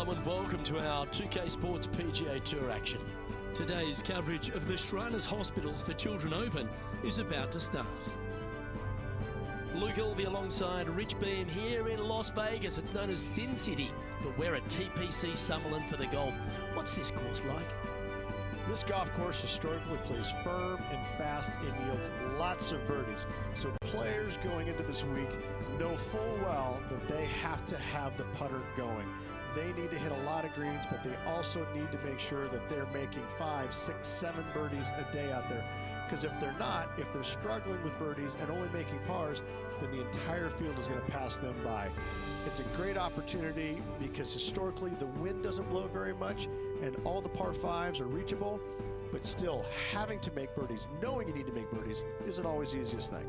Hello and welcome to our 2K Sports PGA Tour action. Today's coverage of the Shriners Hospitals for Children Open is about to start. Luke Ilvey alongside Rich Beam here in Las Vegas. It's known as Sin City, but we're at TPC Summerlin for the golf. What's this course like? This golf course historically plays firm and fast and yields lots of birdies. So players going into this week know full well that they have to have the putter going. They need to hit a lot of greens, but they also need to make sure that they're making 5, 6, 7 birdies a day out there. Because if they're not, if they're struggling with birdies and only making pars, then the entire field is going to pass them by. It's a great opportunity because historically the wind doesn't blow very much and all the par 5s are reachable, but still having to make birdies, knowing you need to make birdies, isn't always the easiest thing.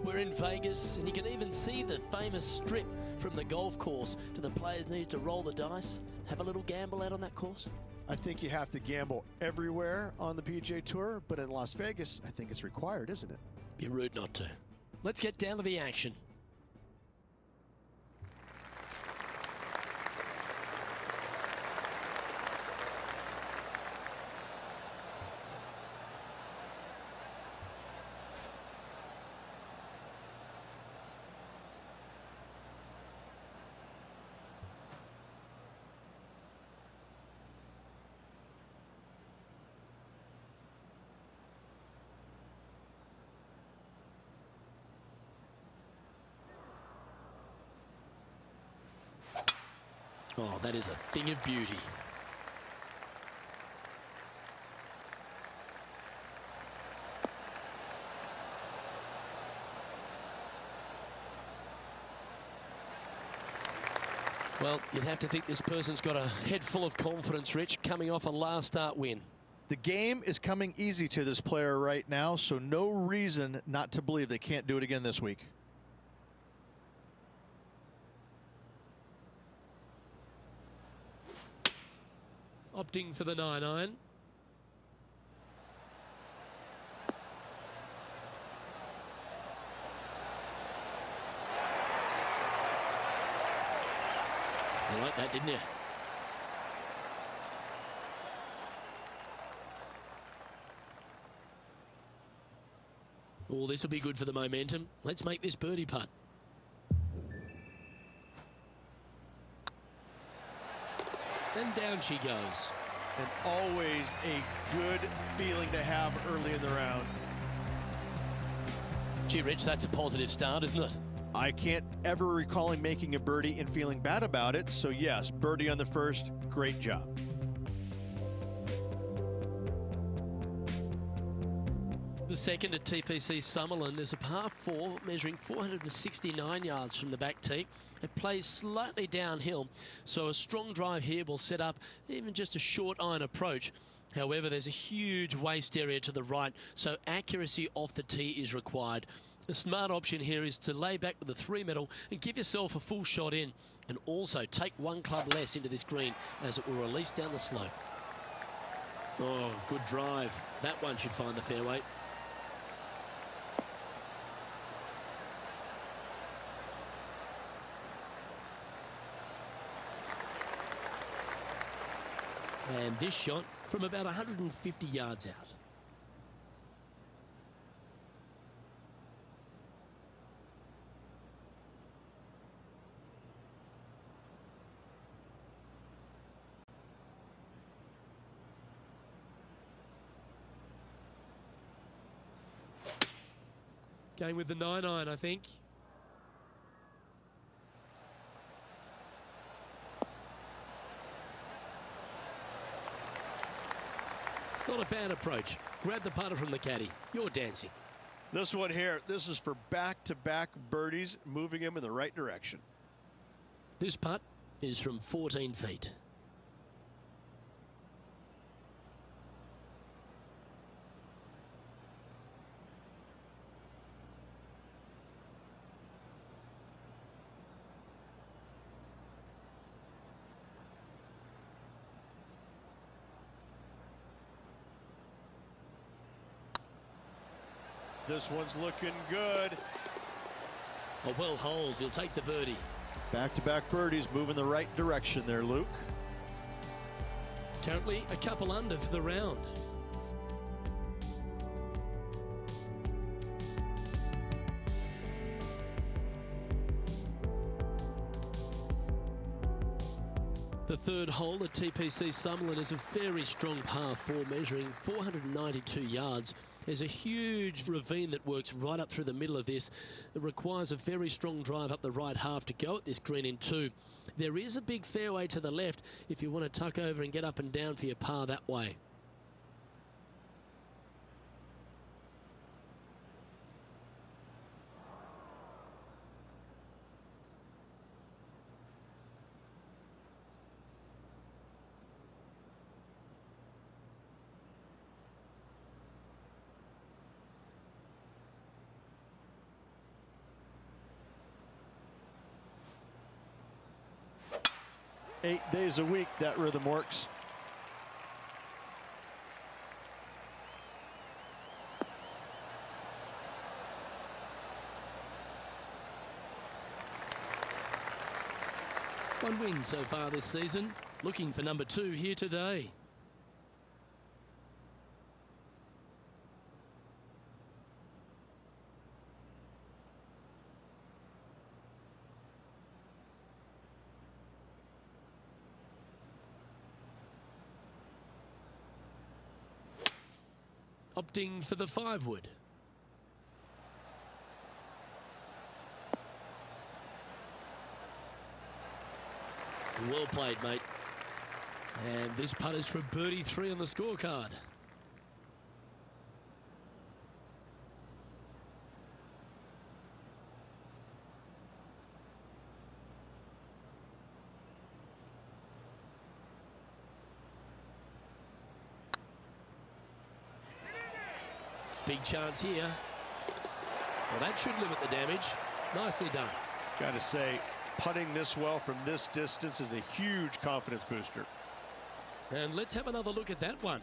We're in Vegas, and you can even see the famous strip from the golf course. Do the players need to roll the dice, have a little gamble out on that course? I think you have to gamble everywhere on the PGA Tour, but in Las Vegas, I think it's required, isn't it? Be rude not to. Let's get down to the action. Oh, that is a thing of beauty. Well, you'd have to think this person's got a head full of confidence, Rich, coming off a last start win. The game is coming easy to this player right now, so no reason not to believe they can't do it again this week. Opting for the 9-iron. You like that, didn't you? Oh, this will be good for the momentum. Let's make this birdie putt. And down she goes. And always a good feeling to have early in the round. Gee, Rich, that's a positive start, isn't it? I can't ever recall him making a birdie and feeling bad about it. So yes, birdie on the first, great job. The second at TPC Summerlin is a par 4 measuring 469 yards from the back tee. It plays slightly downhill, so a strong drive here will set up even just a short iron approach. However, there's a huge waste area to the right, so accuracy off the tee is required. The smart option here is to lay back with the 3-metal and give yourself a full shot in, and also take one club less into this green as it will release down the slope. Oh, good drive. That one should find the fairway. And this shot from about 150 yards out. Going with the 9-iron, I think. Not a bad approach. Grab the putter from the caddy. You're dancing. This one here, this is for back-to-back birdies, moving him in the right direction. This putt is from 14 feet. This one's looking good. A well holed. He'll take the birdie. Back-to-back birdies, moving the right direction there, Luke. Currently a couple under for the round. The third hole at TPC Summerlin is a very strong par 4 measuring 492 yards. There's a huge ravine that works right up through the middle of this. It requires a very strong drive up the right half to go at this green in 2. There is a big fairway to the left if you want to tuck over and get up and down for your par that way. Eight days a week, that rhythm works. One win so far this season. Looking for number 2 here today. Opting for the 5-wood. Well played, mate. And this putt is for birdie 3 on the scorecard. Big chance here. Well, that should limit the damage. Nicely done. Got to say, putting this well from this distance is a huge confidence booster. And let's have another look at that one.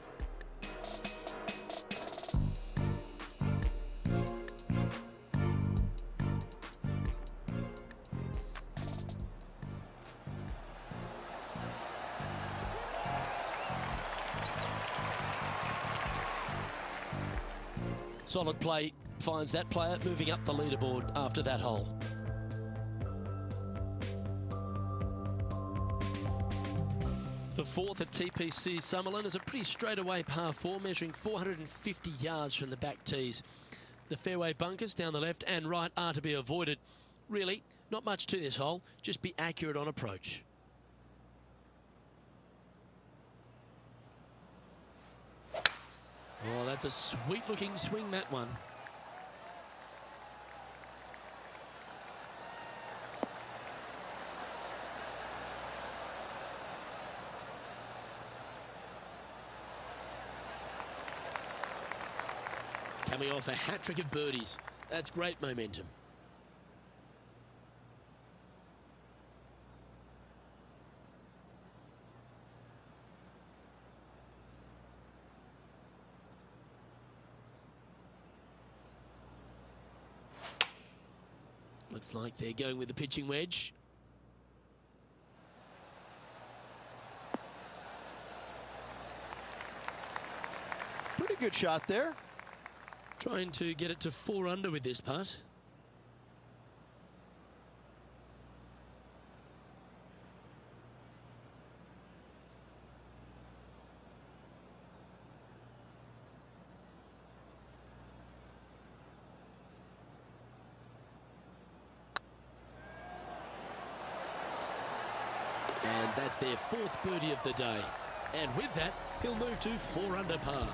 Solid play finds that player moving up the leaderboard after that hole. The 4th at TPC Summerlin is a pretty straightaway par 4 measuring 450 yards from the back tees. The fairway bunkers down the left and right are to be avoided. Really, not much to this hole, just be accurate on approach. Oh, that's a sweet looking swing, that one. Coming off a hat-trick of birdies. That's great momentum. Looks like they're going with the pitching wedge. Pretty good shot there. Trying to get it to 4 under with this putt. And that's their 4th birdie of the day. And with that, he'll move to 4 under par.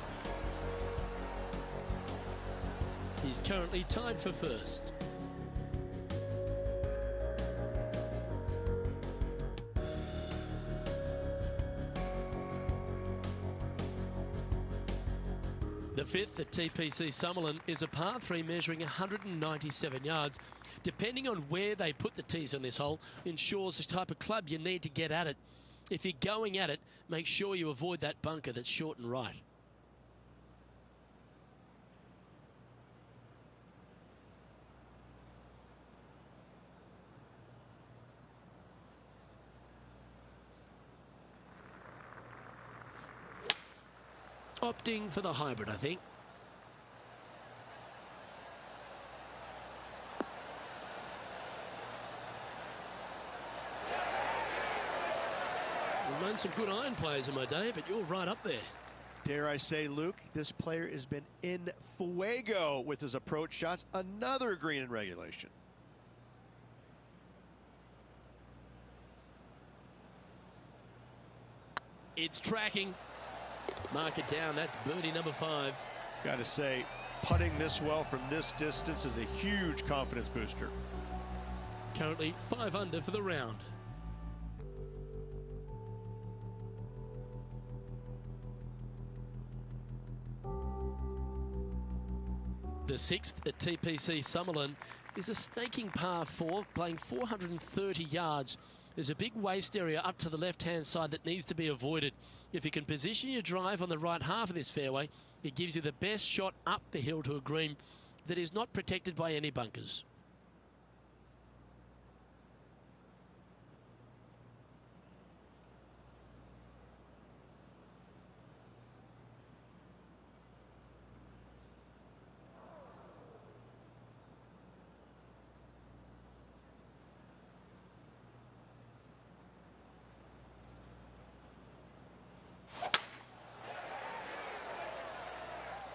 He's currently tied for first. The 5th at TPC Summerlin is a par 3 measuring 197 yards. Depending on where they put the tees on this hole ensures the type of club you need to get at it. If you're going at it, make sure you avoid that bunker that's short and right. Opting for the hybrid, I think. I've known some good iron players in my day, but you're right up there. Dare I say, Luke, this player has been in fuego with his approach shots. Another green in regulation. It's tracking. Mark it down. That's birdie number 5. Got to say, putting this well from this distance is a huge confidence booster. Currently 5 under for the round. The 6th at TPC Summerlin is a snaking par 4, playing 430 yards. There's a big waste area up to the left-hand side that needs to be avoided. If you can position your drive on the right half of this fairway, it gives you the best shot up the hill to a green that is not protected by any bunkers.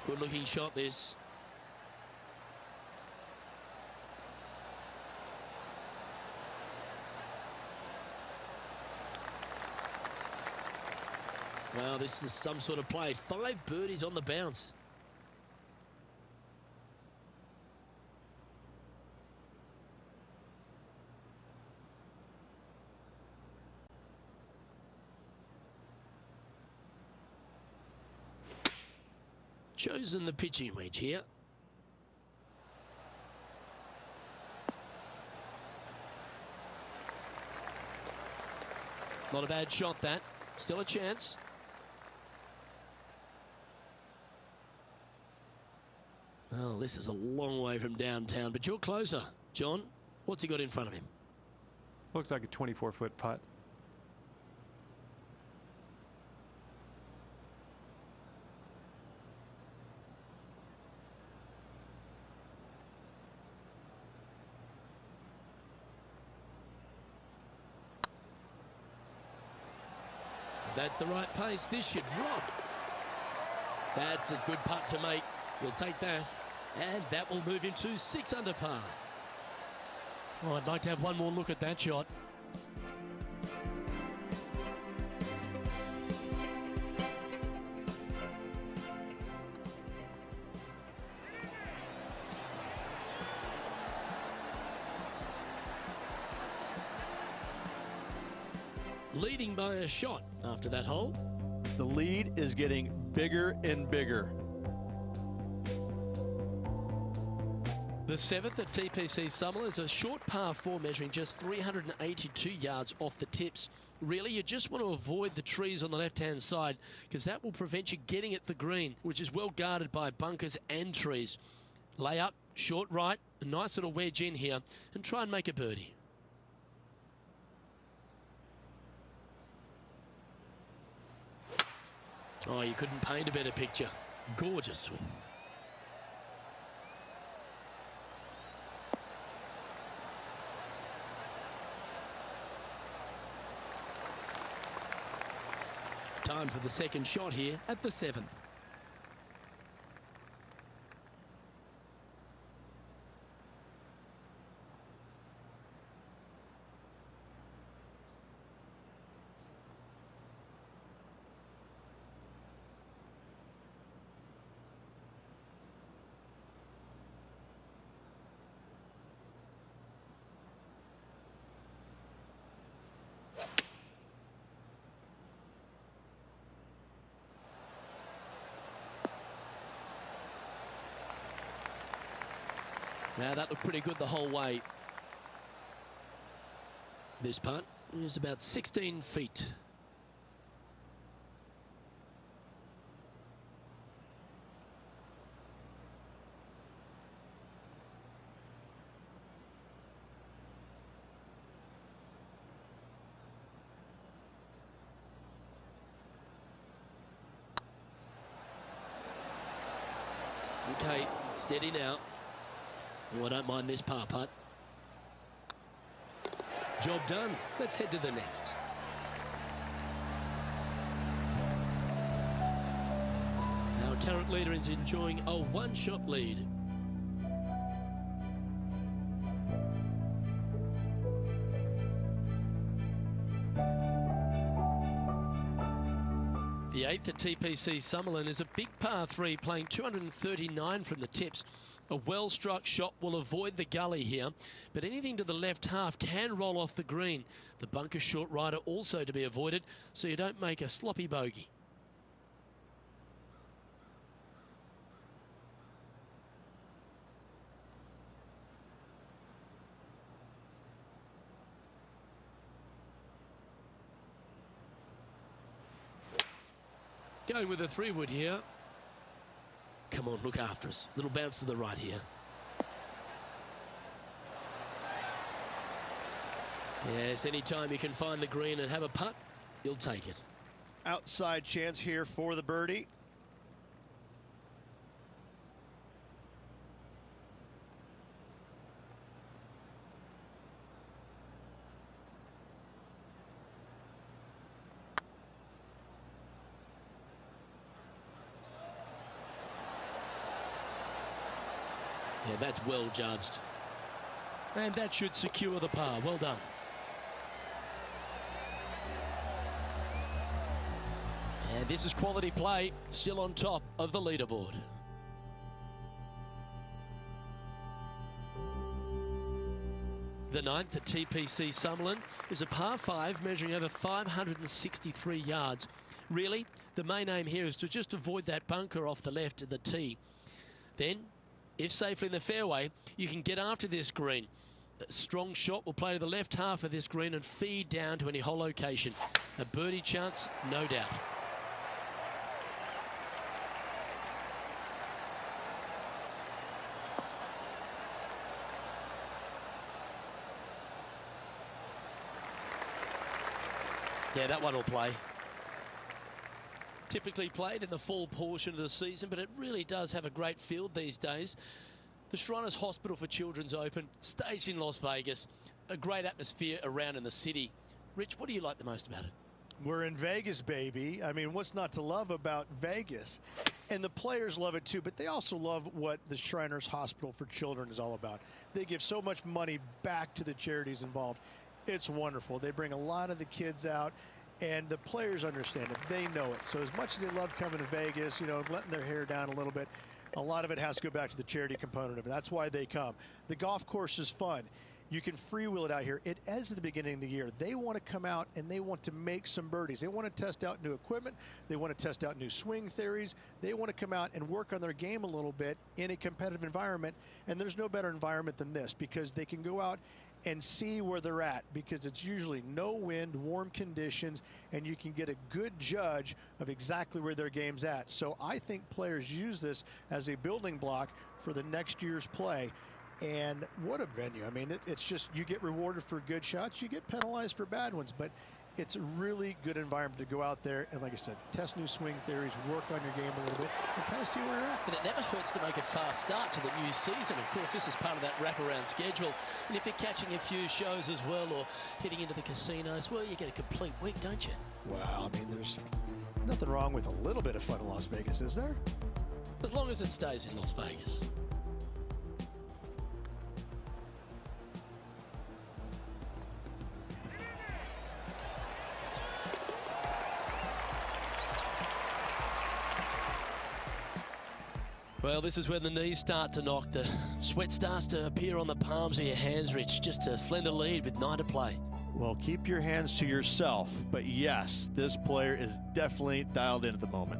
Good looking shot this. Well, this is some sort of play. 5 birdies on the bounce. Chosen the pitching wedge here. Not a bad shot, that. Still a chance. Well, this is a long way from downtown, but you're closer. John, what's he got in front of him? Looks like a 24-foot putt. That's the right pace. This should drop. That's a good putt to make. We'll take that. And that will move him to 6 under par. Oh, I'd like to have one more look at that shot. Leading by a shot after that hole. The lead is getting bigger and bigger. The 7th at TPC Summerlin is a short par 4 measuring just 382 yards off the tips. Really, you just want to avoid the trees on the left-hand side because that will prevent you getting at the green, which is well guarded by bunkers and trees. Lay up, short right, a nice little wedge in here, and try and make a birdie. Oh, you couldn't paint a better picture. Gorgeous swing. Time for the second shot here at the 7th. Now that looked pretty good the whole way. This putt is about 16 feet. Okay, steady now. Oh, I don't mind this par putt. Job done. Let's head to the next. Our current leader is enjoying a one-shot lead. The 8th at TPC Summerlin is a big par 3 playing 239 from the tips. A well-struck shot will avoid the gully here, but anything to the left half can roll off the green. The bunker short rider also to be avoided, so you don't make a sloppy bogey. Going with a 3-wood here. Come on, look after us. Little bounce to the right here. Yes, anytime you can find the green and have a putt, you'll take it. Outside chance here for the birdie. Yeah, that's well judged. And that should secure the par. Well done. And this is quality play, still on top of the leaderboard. The 9th at TPC Summerlin is a par 5 measuring over 563 yards. Really, the main aim here is to just avoid that bunker off the left of the tee. Then, if safely in the fairway, you can get after this green. A strong shot will play to the left half of this green and feed down to any hole location. A birdie chance, no doubt. Yeah, that one will play. Typically played in the fall portion of the season, but it really does have a great field these days. The Shriners Hospital for Children's Open, staged in Las Vegas, a great atmosphere around in the city. Rich, what do you like the most about it? We're in Vegas, baby. I mean, what's not to love about Vegas? And the players love it too, but they also love what the Shriners Hospital for Children is all about. They give so much money back to the charities involved. It's wonderful. They bring a lot of the kids out, and the players understand it. They know it. So as much as they love coming to Vegas, you know, letting their hair down a little bit, a lot of it has to go back to the charity component of it. That's why they come. The golf course is fun. You can freewheel it out here. It is at the beginning of the year. They want to come out and they want to make some birdies. They want to test out new equipment. They want to test out new swing theories. They want to come out and work on their game a little bit in a competitive environment. And there's no better environment than this, because they can go out and see where they're at, because it's usually no wind, warm conditions, and you can get a good judge of exactly where their game's at. So I think players use this as a building block for the next year's play. And what a venue. I mean, it's just, you get rewarded for good shots, you get penalized for bad ones, but it's a really good environment to go out there and, like I said, test new swing theories, work on your game a little bit, and kind of see where you're at. But it never hurts to make a fast start to the new season. Of course, this is part of that wraparound schedule. And if you're catching a few shows as well, or hitting into the casinos, well, you get a complete week, don't you? Well, I mean, there's nothing wrong with a little bit of fun in Las Vegas, is there? As long as it stays in Las Vegas. Well, this is when the knees start to knock. The sweat starts to appear on the palms of your hands, Rich. Just a slender lead with 9 to play. Well, keep your hands to yourself. But yes, this player is definitely dialed in at the moment.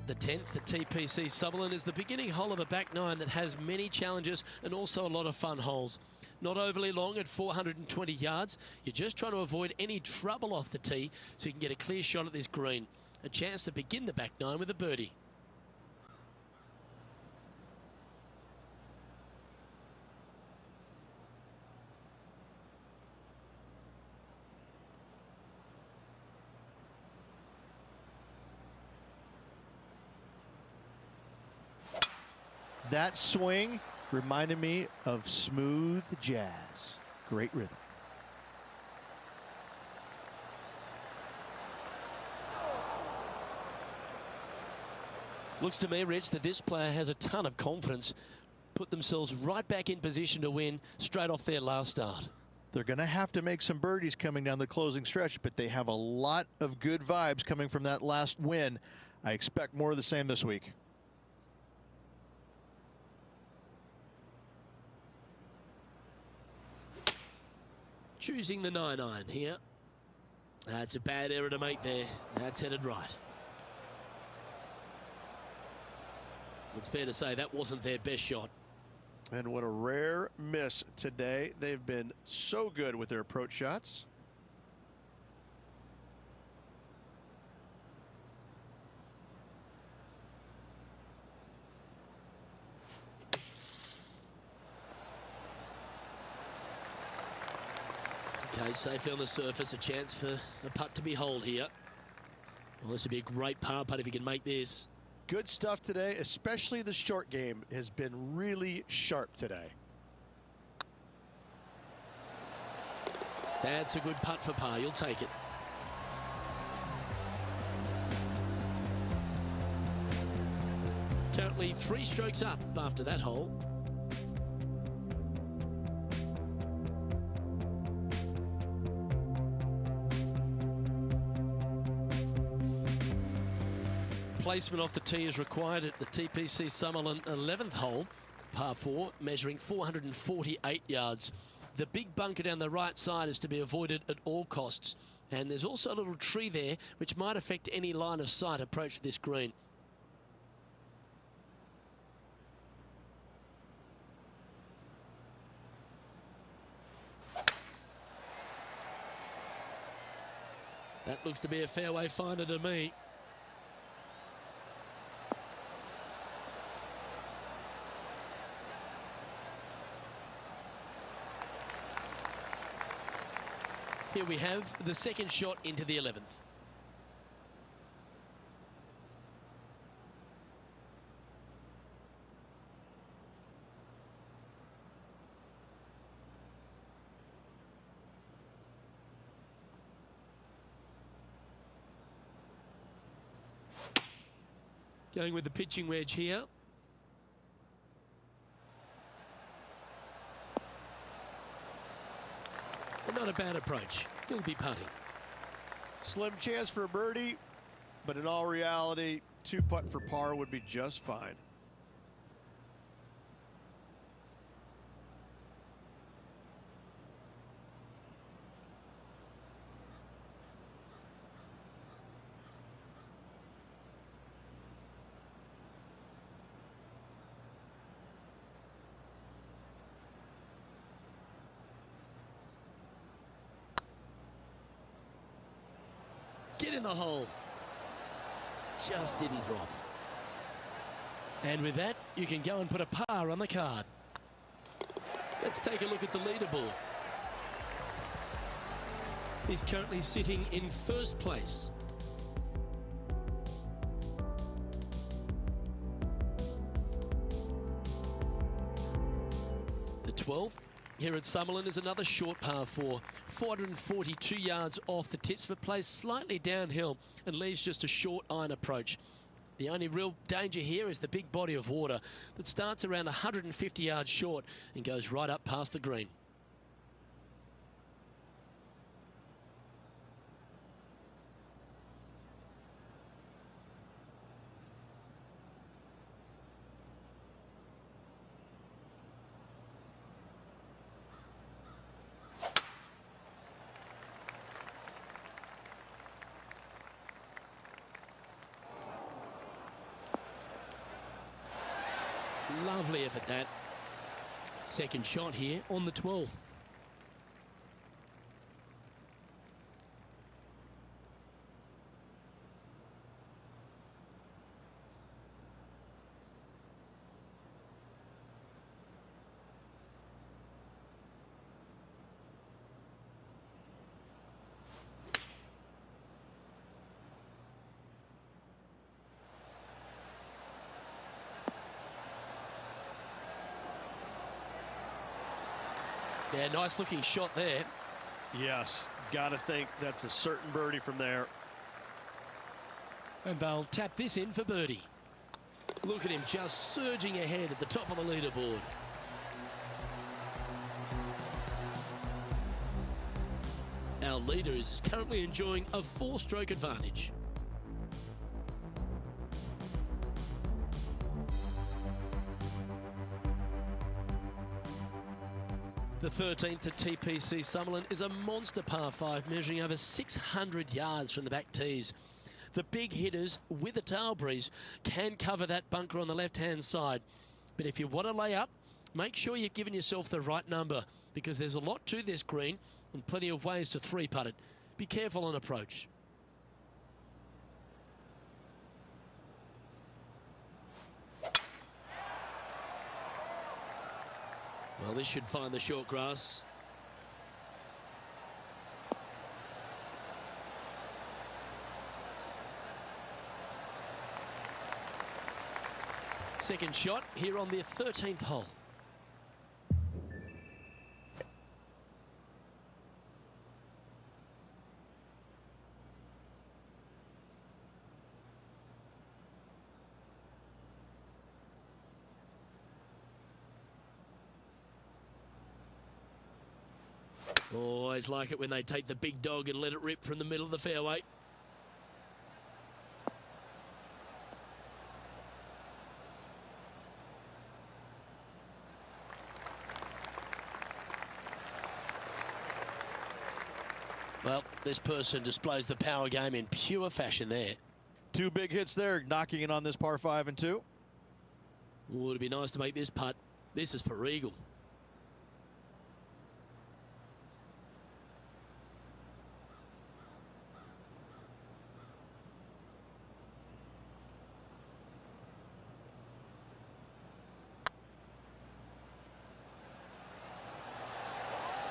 The 10th at TPC Summerlin is the beginning hole of a back 9 that has many challenges and also a lot of fun holes. Not overly long at 420 yards. You're just trying to avoid any trouble off the tee so you can get a clear shot at this green. A chance to begin the back 9 with a birdie. That swing reminded me of smooth jazz. Great rhythm. Looks to me, Rich, that this player has a ton of confidence. Put themselves right back in position to win straight off their last start. They're going to have to make some birdies coming down the closing stretch, but they have a lot of good vibes coming from that last win. I expect more of the same this week. Choosing the 9-iron here. That's a bad error to make there. That's headed right. It's fair to say that wasn't their best shot. And what a rare miss today. They've been so good with their approach shots. Okay, safely on the surface, a chance for a putt to behold here. Well, this would be a great par putt if he can make this. Good stuff today, especially the short game has been really sharp today. That's a good putt for par. You'll take it. Currently 3 strokes up after that hole. Placement off the tee is required at the TPC Summerlin 11th hole, par 4, measuring 448 yards. The big bunker down the right side is to be avoided at all costs. And there's also a little tree there which might affect any line of sight approach to this green. That looks to be a fairway finder to me. Here we have the second shot into the 11th. Going with the pitching wedge here. And not a bad approach. He'll be putting. Slim chance for a birdie, but in all reality, 2 putt for par would be just fine. Get in the hole. Just didn't drop. And with that, you can go and put a par on the card. Let's take a look at the leaderboard. He's currently sitting in first place. The 12th here at Summerlin is another short par 4, 442 yards off the tips, but plays slightly downhill and leaves just a short iron approach. The only real danger here is the big body of water that starts around 150 yards short and goes right up past the green. Lovely effort that. Second shot here on the 12th. Yeah, nice looking shot there. Yes, got to think that's a certain birdie from there. And they'll tap this in for birdie. Look at him just surging ahead at the top of the leaderboard. Our leader is currently enjoying a 4-stroke advantage. The 13th at TPC Summerlin is a monster par 5 measuring over 600 yards from the back tees. The big hitters with a tail breeze can cover that bunker on the left-hand side. But if you want to lay up, make sure you've given yourself the right number, because there's a lot to this green and plenty of ways to 3-putt it. Be careful on approach. Well, this should find the short grass. Second shot here on the 13th hole. Always like it when they take the big dog and let it rip from the middle of the fairway. Well, this person displays the power game in pure fashion there. 2 big hits there, knocking it on this par 5 and 2. Would it be nice to make this putt? This is for eagle.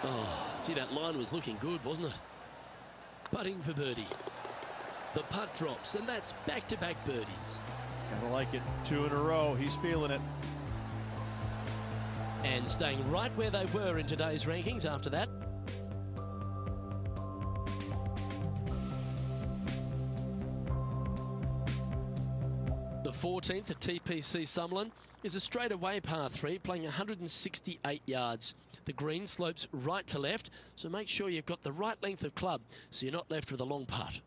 Oh, gee, that line was looking good, wasn't it? Putting for birdie. The putt drops, and that's back-to-back birdies. Gotta like it. 2 in a row. He's feeling it. And staying right where they were in today's rankings after that. The 14th at TPC Summerlin is a straightaway par 3 playing 168 yards. The green slopes right to left, so make sure you've got the right length of club so you're not left with a long putt.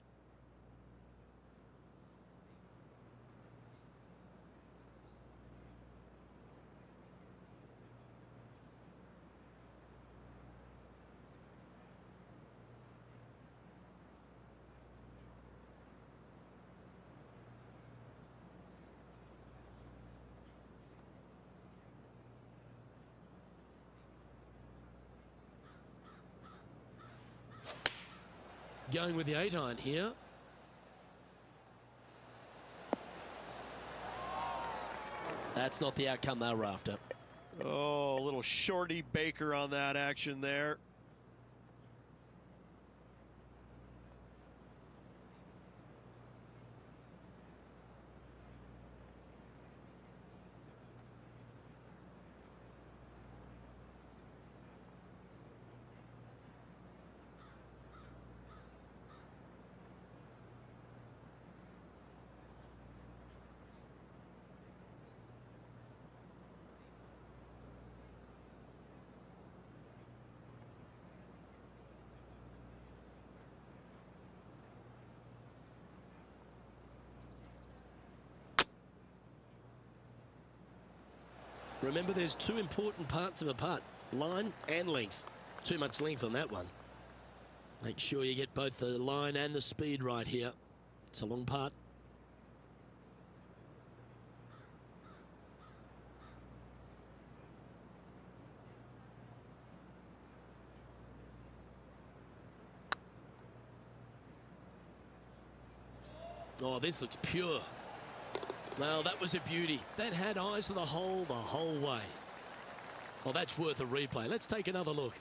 Going with the 8-iron here. That's not the outcome they were after. Oh, a little shorty Baker on that action there. Remember, there's 2 important parts of a putt, line and length. Too much length on that one. Make sure you get both the line and the speed right here. It's a long putt. Oh, this looks pure. Well, that was a beauty. That had eyes for the whole way. Well, that's worth a replay. Let's take another look.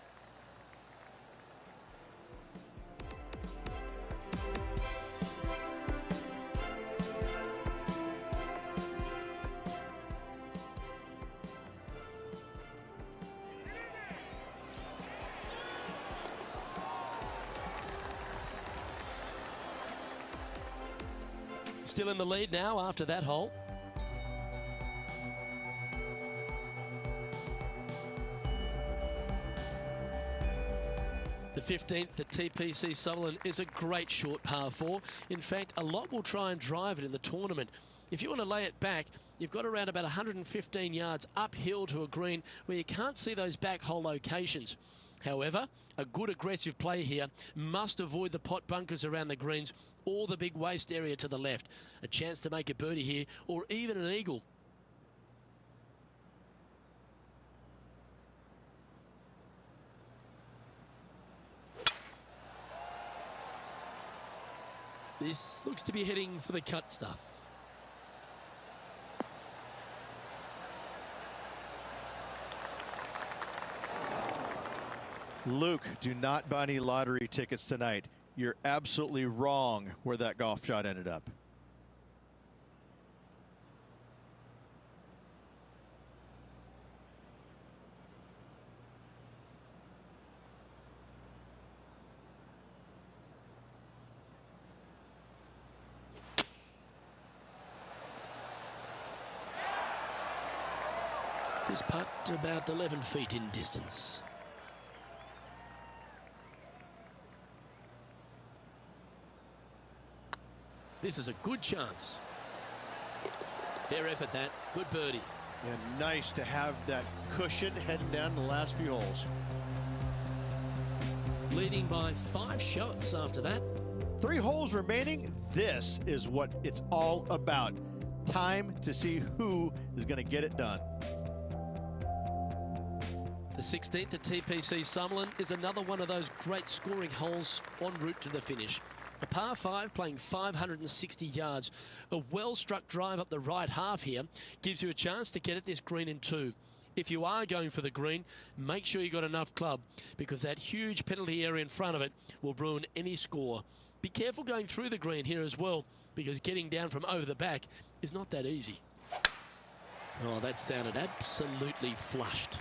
Still in the lead now after that hole. The 15th at TPC Sutherland is a great short par 4. In fact, a lot will try and drive it in the tournament. If you want to lay it back, you've got around about 115 yards uphill to a green where you can't see those back hole locations. However, a good aggressive play here must avoid the pot bunkers around the greens or the big waste area to the left. A chance to make a birdie here or even an eagle. This looks to be heading for the cut stuff. Luke, do not buy any lottery tickets tonight. You're absolutely wrong where that golf shot ended up. This putt about 11 feet in distance. This is a good chance. Fair effort that. Good birdie. And nice to have that cushion heading down the last few holes. Leading by 5 shots after that. 3 holes remaining. This is what it's all about. Time to see who is going to get it done. The 16th at TPC Sutherland is another one of those great scoring holes en route to the finish. A par 5 playing 560 yards. A well-struck drive up the right half here gives you a chance to get at this green in 2. If you are going for the green, make sure you got enough club because that huge penalty area in front of it will ruin any score. Be careful going through the green here as well because getting down from over the back is not that easy. Oh, that sounded absolutely flushed.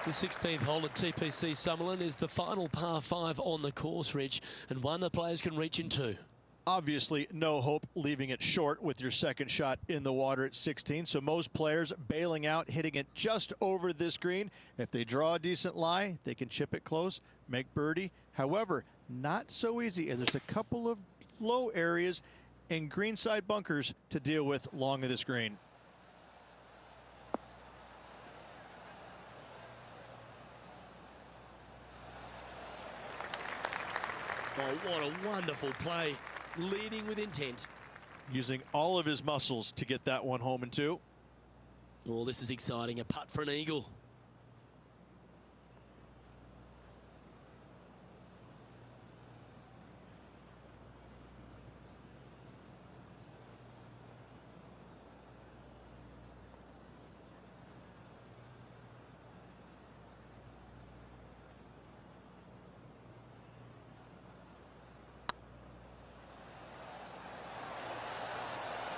The 16th hole at TPC Sutherland is the final par 5 on the course, Rich, and one the players can reach into. Obviously, no hope leaving it short with your second shot in the water at 16. So most players bailing out, hitting it just over this green. If they draw a decent lie, they can chip it close, make birdie. However, not so easy. And there's a couple of low areas and greenside bunkers to deal with along of this green. Oh, what a wonderful play. Leading with intent. Using all of his muscles to get that one home in 2. Oh, this is exciting. A putt for an eagle.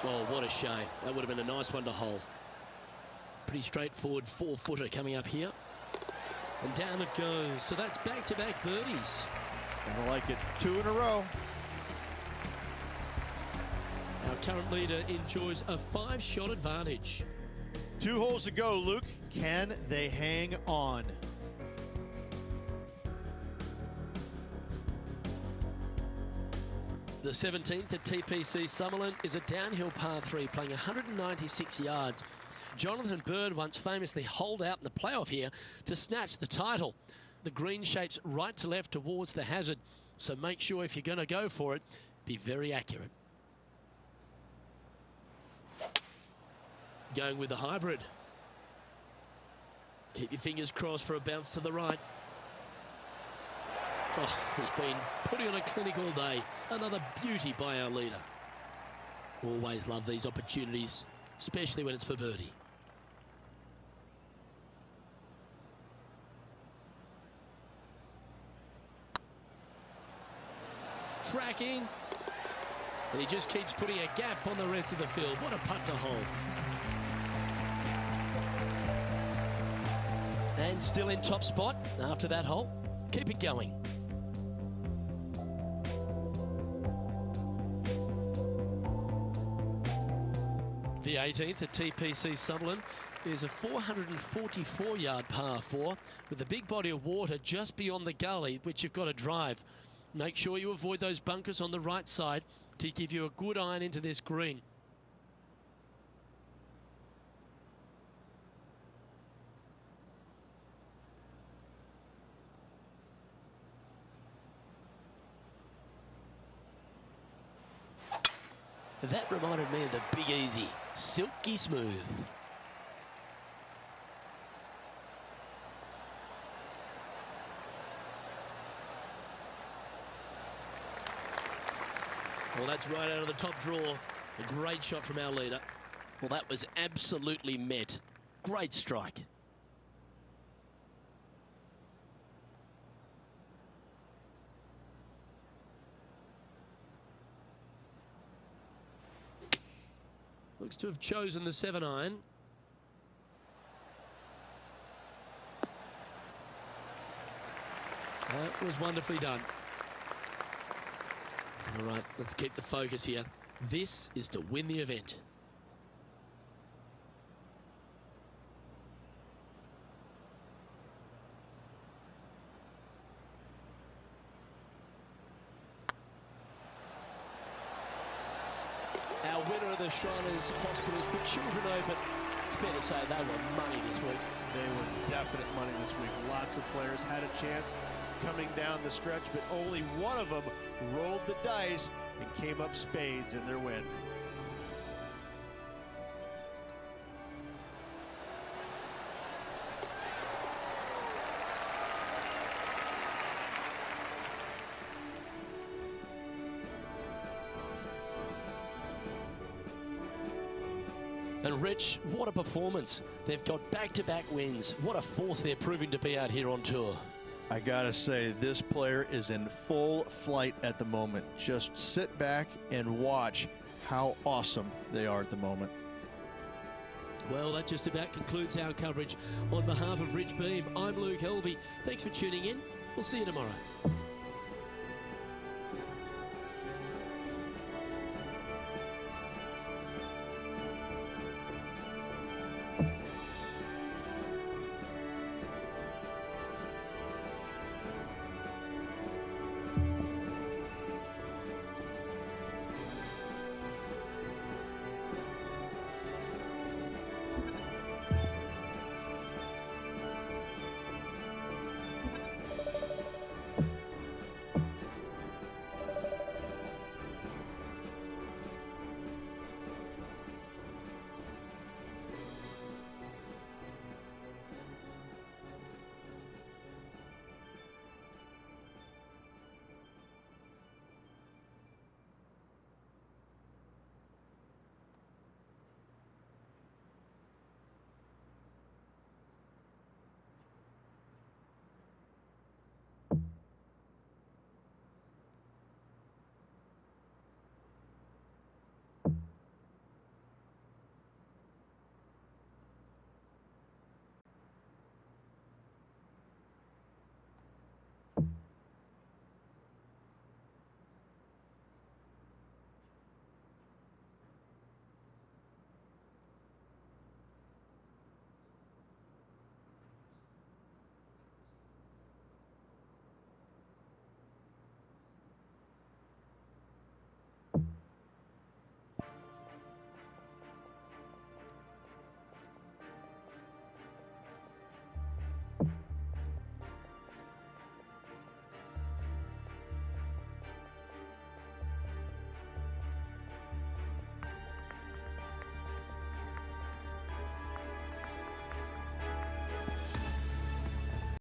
Oh, what a shame. That would have been a nice one to hole. Pretty straightforward 4-footer coming up here. And down it goes. So that's back-to-back birdies. I like it. 2 in a row. Our current leader enjoys a 5-shot advantage. 2 holes to go, Luke. Can they hang on? The 17th at TPC Sutherland is a downhill par 3 playing 196 yards. Jonathan Bird once famously holed out in the playoff here to snatch the title. The green shapes right to left towards the hazard, so make sure if you're going to go for it, be very accurate. Going with the hybrid. Keep your fingers crossed for a bounce to the right. Oh, he's been putting on a clinic all day. Another beauty by our leader. Always love these opportunities, especially when it's for birdie. Tracking. And he just keeps putting a gap on the rest of the field. What a putt to hole. And still in top spot after that hole. Keep it going. The 18th at TPC Sutherland is a 444-yard par 4 with a big body of water just beyond the gully, which you've got to drive. Make sure you avoid those bunkers on the right side to give you a good iron into this green. That reminded me of the Big Easy, silky smooth. Well, that's right out of the top draw. A great shot from our leader. Well, that was absolutely met. Great strike. Looks to have chosen the 7-iron. That was wonderfully done. All right, let's keep the focus here. This is to win the event. Our winner of the Shriners Hospitals for Children Open. It's fair to say they were money this week. They were definite money this week. Lots of players had a chance coming down the stretch, but only one of them rolled the dice and came up spades in their win. And Rich, what a performance. They've got back-to-back wins. What a force they're proving to be out here on tour. I gotta say, this player is in full flight at the moment. Just sit back and watch how awesome they are at the moment. Well, that just about concludes our coverage. On behalf of Rich Beam, I'm Luke Helvey. Thanks for tuning in. We'll see you tomorrow.